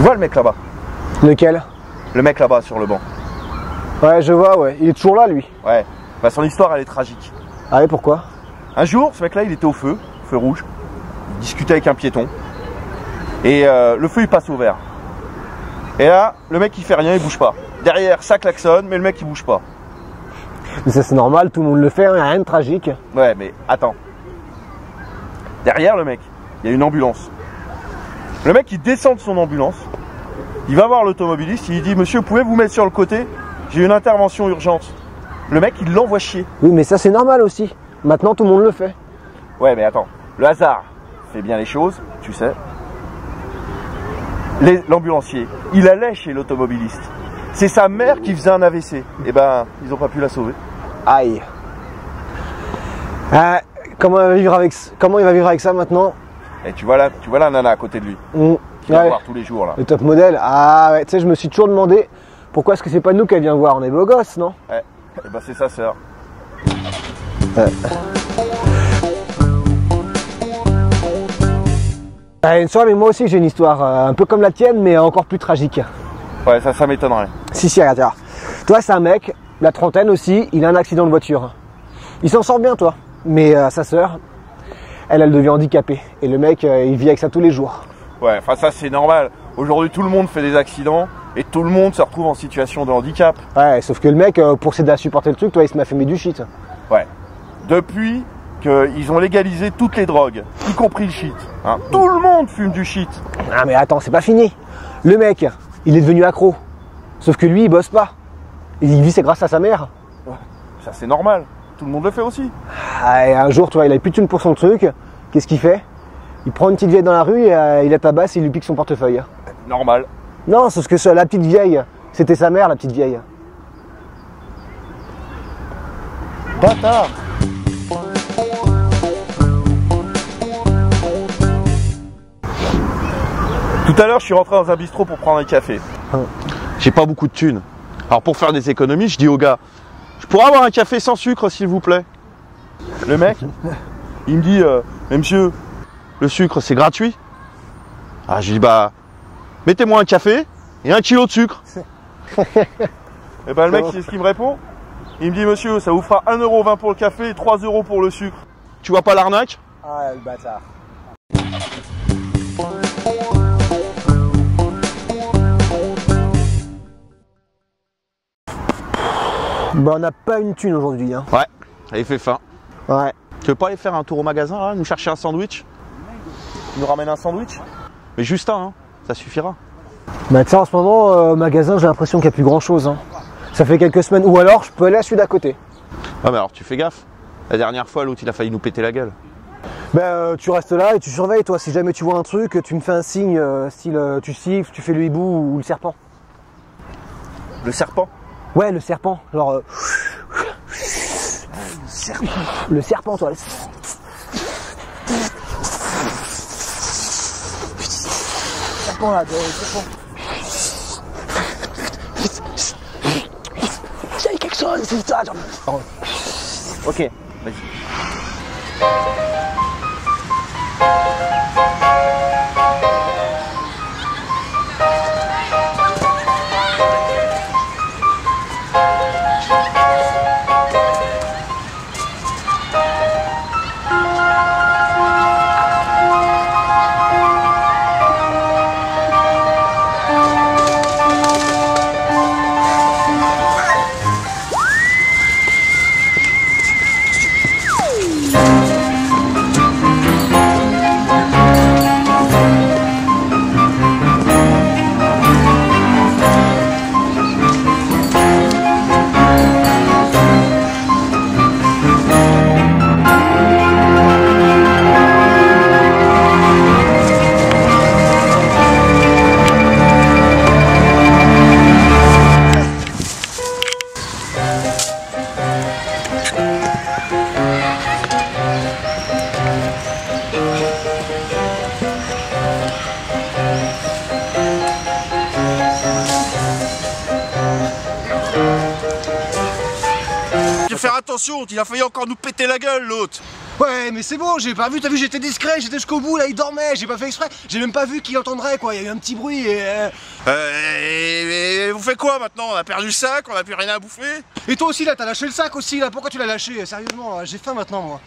vois le mec là-bas? Lequel? Le mec là-bas sur le banc. Ouais, je vois, ouais. Il est toujours là, lui. Ouais. Bah, son histoire, elle est tragique. Ah oui, pourquoi? Un jour, ce mec-là, il était au feu rouge. Il discutait avec un piéton. Et le feu, il passe au vert. Et là, le mec, il fait rien, il bouge pas. Derrière, ça klaxonne, mais le mec, il bouge pas. Mais ça, c'est normal, tout le monde le fait, hein, y a rien de tragique. Ouais, mais attends. Derrière le mec, il y a une ambulance. Le mec, il descend de son ambulance. Il va voir l'automobiliste, il dit « Monsieur, pouvez vous mettre sur le côté? J'ai une intervention urgente. » Le mec, il l'envoie chier. Oui, mais ça, c'est normal aussi. Maintenant, tout le monde le fait. Ouais, mais attends. Le hasard fait bien les choses, tu sais. L'ambulancier, il allait chez l'automobiliste. C'est sa mère qui faisait un AVC. Eh ben, ils n'ont pas pu la sauver. Aïe. Comment il va vivre avec ça maintenant? Et tu vois la nana à côté de lui, qui va voir tous les jours là. Le top modèle. Ah ouais, tu sais, je me suis toujours demandé pourquoi est-ce que c'est pas nous qu'elle vient voir. On est beaux gosses, non? Ouais. Et ben c'est sa sœur. Une soirée, mais moi aussi j'ai une histoire un peu comme la tienne, mais encore plus tragique. Ouais, ça m'étonnerait. Si, regarde. Toi, c'est un mec, la trentaine aussi, il a un accident de voiture. Il s'en sort bien, toi. Mais sa sœur, elle devient handicapée. Et le mec, il vit avec ça tous les jours. Ouais, enfin ça c'est normal. Aujourd'hui, tout le monde fait des accidents et tout le monde se retrouve en situation de handicap. Ouais, sauf que le mec, pour s'aider à supporter le truc, toi, il se m'a fumé du shit. Ouais. Depuis qu'ils ont légalisé toutes les drogues, y compris le shit. Hein. Tout le monde fume du shit. Ah mais attends, c'est pas fini. Le mec, il est devenu accro. Sauf que lui, il bosse pas. Il vit, c'est grâce à sa mère. Ouais. Ça c'est normal. Tout le monde le fait aussi. Ah, et un jour, toi, il a plus de thunes pour son truc. Qu'est-ce qu'il fait? Il prend une petite vieille dans la rue et il la tabasse et il lui pique son portefeuille. Normal. Non, sauf que la petite vieille, c'était sa mère, la petite vieille. Bâtard. Tout à l'heure, je suis rentré dans un bistrot pour prendre un café. J'ai pas beaucoup de thunes. Alors pour faire des économies, je dis au gars, je pourrais avoir un café sans sucre s'il vous plaît? Le mec, il me dit, mais monsieur, le sucre c'est gratuit? Ah, je dis, bah, mettez-moi un café et 1 kilo de sucre. Et ben le mec, c'est ce qu'il me répond. Il me dit, monsieur, ça vous fera 1,20 € pour le café et 3 € pour le sucre. Tu vois pas l'arnaque? Ah, le bâtard. Bah, on n'a pas une thune aujourd'hui, hein. Ouais, il fait faim. Ouais. Tu veux pas aller faire un tour au magasin là, nous chercher un sandwich? Tu nous ramènes un sandwich? Mais juste un, hein, ça suffira. Bah tu sais, en ce moment, au magasin, j'ai l'impression qu'il n'y a plus grand chose, hein. Ça fait quelques semaines, ou alors je peux aller à celui d'à côté. Ah mais alors tu fais gaffe. La dernière fois, l'autre il a failli nous péter la gueule. Bah tu restes là et tu surveilles, toi. Si jamais tu vois un truc, tu me fais un signe, style tu siffles, tu fais le hibou ou le serpent. Le serpent? Ouais, le serpent, genre... Le serpent, toi. Serpent là, serpent. C'est quelque chose, c'est ça. Ok, vas-y. Faire attention, il a failli encore nous péter la gueule l'autre. Ouais, mais c'est bon, j'ai pas vu, t'as vu, j'étais discret, j'étais jusqu'au bout, là, il dormait, j'ai pas fait exprès, j'ai même pas vu qu'il entendrait, quoi, il y a eu un petit bruit et... Et vous faites quoi maintenant? On a perdu le sac, on a plus rien à bouffer. Et toi aussi, là, t'as lâché le sac aussi, là, pourquoi tu l'as lâché? Sérieusement, j'ai faim maintenant, moi.